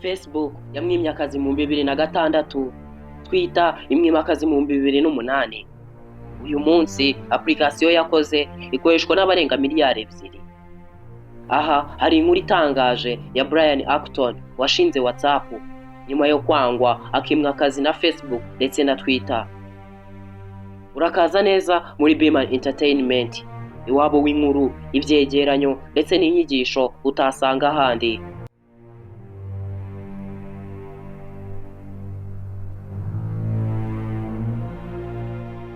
Facebook yamwimye akazi mu 2006, Twitter imwima akazi mu 2008. Uyu munsi application yakoze ikoreshwa n'abarenga miliyari 2. Aha hari inkuru itangaje ya Brian Acton washinze WhatsApp nyuma yo kwangwa akimwa akazi na Facebook ndetse na Twitter. Urakaza neza muri Beman Entertainment, iwabo w'inkuru, ibyegeranyo ndetse n'inyigisho utasanga ahandi.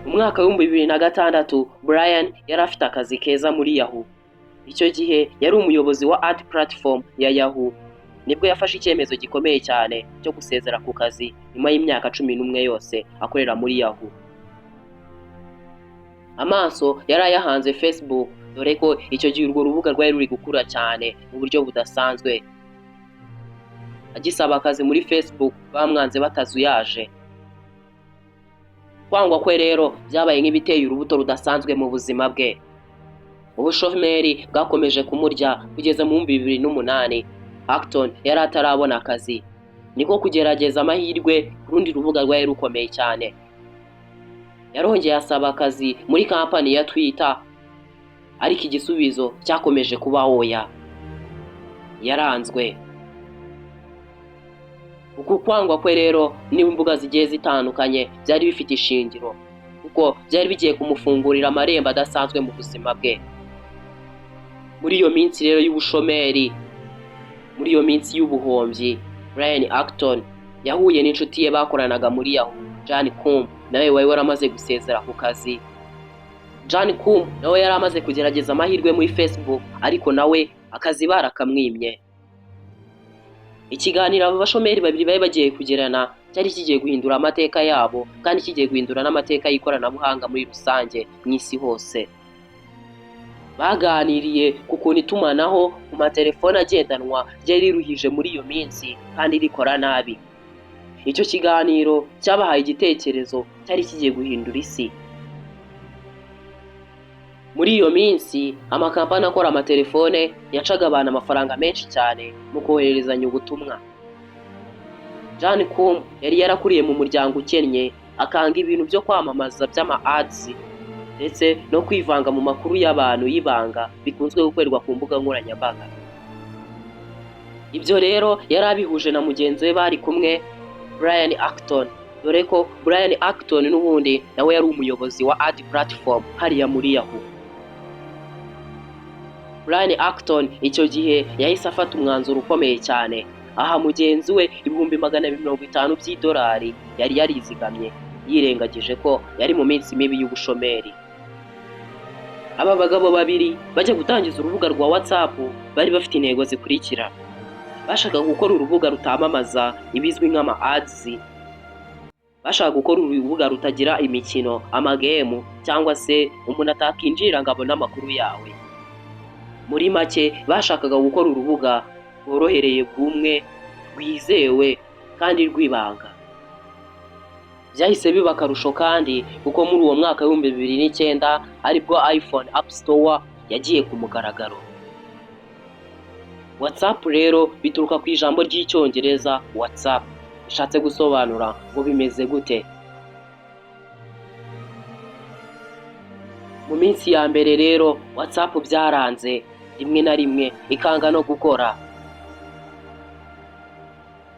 Umwaka wa 2006 Brian yari afite akazi keza muri Yahoo. Icyo gihe yari umuyobozi wa ad platform ya Yahoo. Nibwo yafashe icyemezo gikomeye cyane cyo gusezera ku kazi nyuma y'imyaka 11 yose akorera muri Yahoo. Amaso yari ayahanze Facebook, dore ko icyo gihe urwo rubuga rwari ruri gukura cyane mu buryo budasanzwe. Agisaba akazi muri Facebook bamwanze batazuyaje. Kwangwa kwe rero byabaye nk'ibiteye urubuto rudasanzwe mu buzima bwe. Ubushomeri bwakomeje kumurya kugeza mu 2008. Acton yari atarabona akazi, niko kugerageza amahirwe ku rundi rubuga rwari rukomeye cyane. Yarongeye asaba akazi muri kampani ya Twitter, ariko igisubizo cyakomeje kuba oya. Yaranzwe. Uku kwangwa kwe rero ni imbuga zigiye zitandukanye byari bifite ishingiro, kuko byari bigiye kumufungurira amarembo adasanzwe mu buzima bwe. Muri iyo minsi rero y'ubushomeri, muri iyo minsi y'ubuhombyi, Brian Acton yahuye n'inshuti ye bakoranaga muri Yahoo, Jan Koum, nawe wari waramaze gusezera ku kazi. Jan Koum nawe yari amaze kugerageza amahirwe muri Facebook, ariko nawe akazi barakamwimye. Ikiganiro abo bashomeri babiri bari bagiye kugirana cyari kigiye guhindura amateka yabo, kandi kigiye guhindura n'amateka y'ikoranabuhanga muri rusange mu isi hose. Baganiriye ku kuntu itumanaho ku matelefone agendanwa ryari riruhije muri iyo minsi kandi rikora nabi. Icyo kiganiro cyabahaye igitekerezo cyari kigiye guhindura isi. Muri iyo minsi amakampani akora amatelefone yacaga abantu amafaranga menshi cyane mu kohererezanya ubutumwa. Jan Koum yari yarakuriye mu muryango ukennye, akanga ibintu byo kwamamaza by'ama ads ndetse no kwivanga mu makuru y'abantu y'ibanga bikunzwe gukorerwa ku mbuga nkoranyambaga. Ibyo rero yari abihuje na mugenzi we bari kumwe, Brian Acton, dore ko Brian Acton n'ubundi nawe yari umuyobozi wa ad platform hariya muri Yahoo. Brian Acton icyo gihe yahise afata umwanzuro ukomeye cyane, aha mugenzi we $250 by'idolari yari yarizigamye, yirengagije ko yari mu minsi mibi y'ubushomeri. Aba bagabo babiri bajya gutangiza urubuga rwa WhatsApp bari bafite intego zikurikira. Bashaka gukora urubuga rutamamaza ibizwi nk'ama ads. Bashaka gukora urubuga rutagira imikino, amagemu, cyangwa se umuntu atakinjira ngo abone amakuru yawe. Muri make bashakaga gukora urubuga rworohereye bw'umwe, rwizewe kandi rwibanga. Byahise biba akarusho kandi kuko muri uwo mwaka wa 2009 aribwo iPhone App Store yagiye ku mugaragaro. WhatsApp rero bituruka ku ijambo ry'icyongereza WhatsApp, bishatse gusobanura ngo bimeze gute. Mu minsi ya mbere rero WhatsApp byaranze, rimwe na rimwe ikanga no gukora.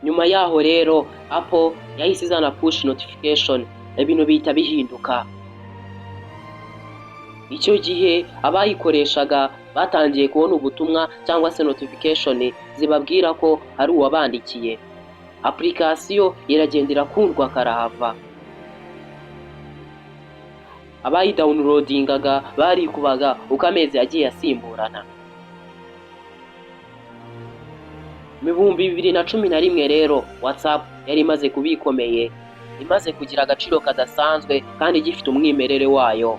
Nyuma yaho rero Apple yahise izana push notification, ibintu bihita bihinduka. Icyo gihe abayikoreshaga batangiye kubona ubutumwa cyangwa se notification zibabwira ko hari uwabandikiye. Application iragendera kundwa karahava. Abayidownloadingaga barikubaga uko amezi yagiye asimburana. Mu 2011 rero WhatsApp yari imaze kubikomeye, imaze kugira agaciro kadasanzwe kandi gifite umwimerere wayo.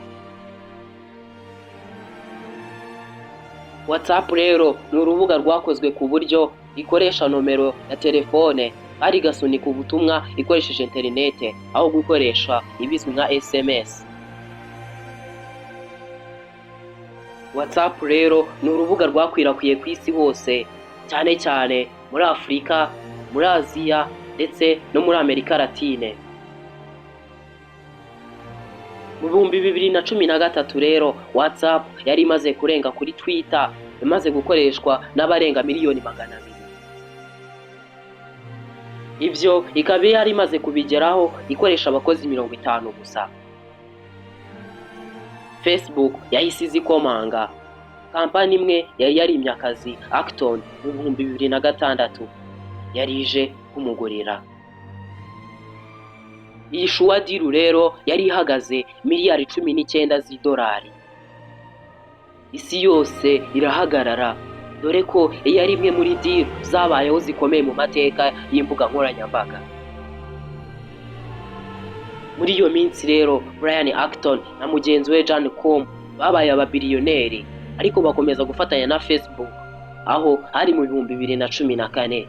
WhatsApp rero ni urubuga rwakozwe ku buryo ikoresha nomero ya telefone ari gasunika ubutumwa ikoresheje interinete aho gukoresha ibizwi nka SMS. WhatsApp rero ni urubuga rwakwirakwiye ku isi hose, cyane cyane muri Afurika muri Aziya ndetse no muri Amerika Latine. Mu bihumbi 2013 rero WhatsApp yari imaze kurenga kuri Twitter, imaze gukoreshwa n'abarenga miliyoni 200. Ibyo ikaba yari imaze kubigeraho ikoresha abakozi 50 gusa. Facebook yahise izikomanga. Kampani imwe yari yarimye akazi Acton mu bihumbi 2006 yarije kumugurira. Iyi shuwa diru rero yari ihagaze miliyari 19 z'idolari. Isi yose irahagarara, dore ko yari imwe muri diru zabayeho zikomeye mu mateka y'imbuga nkoranyambaga. Muri iyo minsi rero Brian Acton na mugenzi we John Com babaye ababiliyoneri, ariko bakomeza gufatanya na Facebook aho ari mu bihumbi 2014.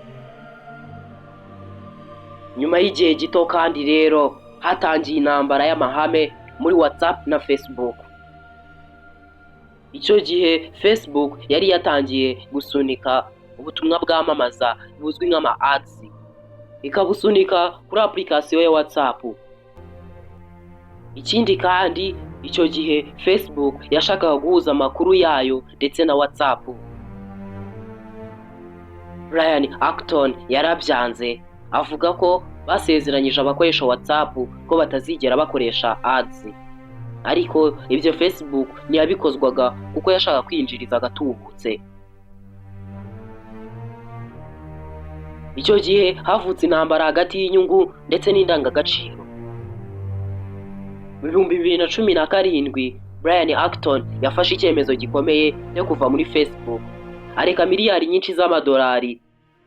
Nyuma y'igihe gito kandi rero hatangiye intambara y'amahame muri WhatsApp na Facebook. Icyo gihe Facebook yari yatangiye gusunika ubutumwa bwamamaza buzwi nk'ama ads, ikabusunika kuri application ya WhatsApp. Ikindi kandi icyo gihe Facebook yashakaga guhuza amakuru yayo ndetse na WhatsApp. Brian Acton yarabyanze, avuga ko basezeranyije abakoresha WhatsApp ko batazigera bakoresha ads, ariko ibyo Facebook ntiyabikozwaga kuko yashaka kwinjiriza agatubutse. Icyo gihe havutse intambara hagati y'inyungu ndetse n'indangagaciro. Mu bihumbi 2017 Brian Acton yafashe icyemezo gikomeye cyo kuva muri Facebook, areka miliyari nyinshi z'amadolari,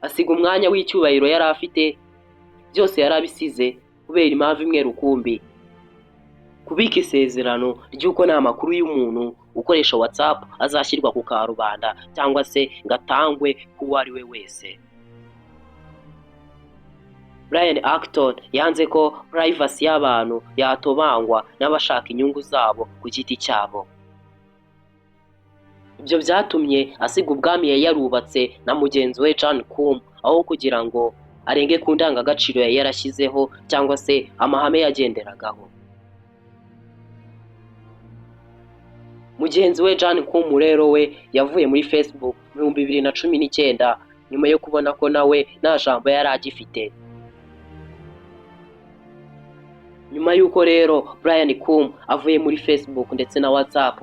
asiga umwanya w'icyubahiro yari afite, byose yarabisize kubera impamvu imwe rukumbi: kubika isezerano ry'uko nta makuru y'umuntu ukoresha WhatsApp azashyirwa ku karubanda cyangwa se ngatangwe kuwo ari we wese. Brian Acton yanze ko privacy y'abantu yatobangwa n'abashaka inyungu zabo ku giti cyabo. Ibyo byatumye asiga ubwami yari yarubatse na mugenzi we John Com, aho kugira ngo arenge ku ndangagaciro yari yarashyizeho cyangwa se amahame yagenderagaho. Mugenzi we John Com rero we yavuye muri Facebook mu 2019 nyuma yo kubona ko nawe nta jambo yari agifite. Nyuma y'uko rero Brian Com avuye muri Facebook ndetse na WhatsApp,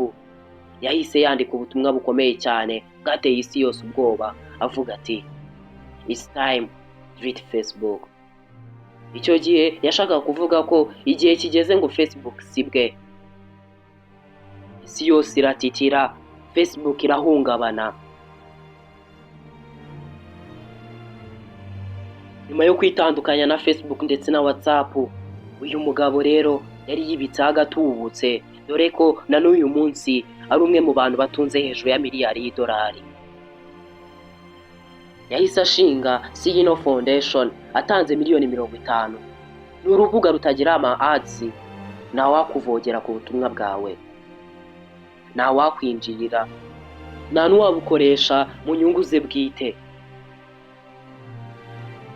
yahise yandika ubutumwa bukomeye cyane bwateye isi yose ubwoba, avuga ati "It's time to delete Facebook." Icyo gihe yashakaga kuvuga ko igihe kigeze ngo Facebook sibwe. Isi yose iratitira, Facebook irahungabana. Nyuma yo kwitandukanya na Facebook ndetse na WhatsApp, uyu mugabo rero yari yibitseho agatubutse, dore ko na n'uyu munsi ari umwe mu bantu batunze hejuru ya miliyari y'idolari. Yahise ashinga Signal Foundation atanze miliyoni 50. Ni urubuga rutagira ama ads, nta wakuvogera ku butumwa bwawe, nta wakwinjirira, nta n'uwabukoresha mu nyungu ze bwite.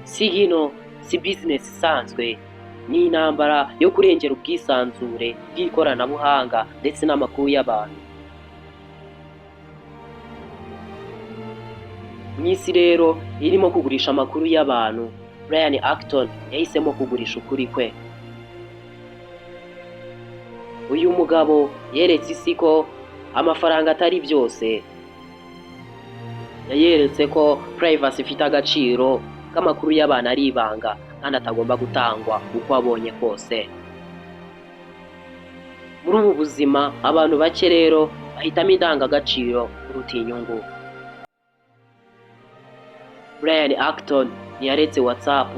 Signal si business isanzwe, ni intambara yo kurengera ubwisanzure bw'ikoranabuhanga ndetse n'amakuru y'abantu. Mu isi rero irimo kugurisha amakuru y'abantu, Brian Acton yahisemo kugurisha ukuri kwe. Uyu mugabo yeretse isi ko amafaranga atari byose. Yayeretse ko privacy ifite agaciro, k'amakuru y'abantu ari ibanga kandi atagomba gutangwa uko abonye kose. Muri ubu buzima abantu bake rero bahitamo indangagaciro kuruta inyungu. Brian Acton ntiyaretse WhatsApp,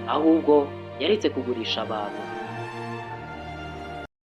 ahubwo yaretse kugurisha abantu.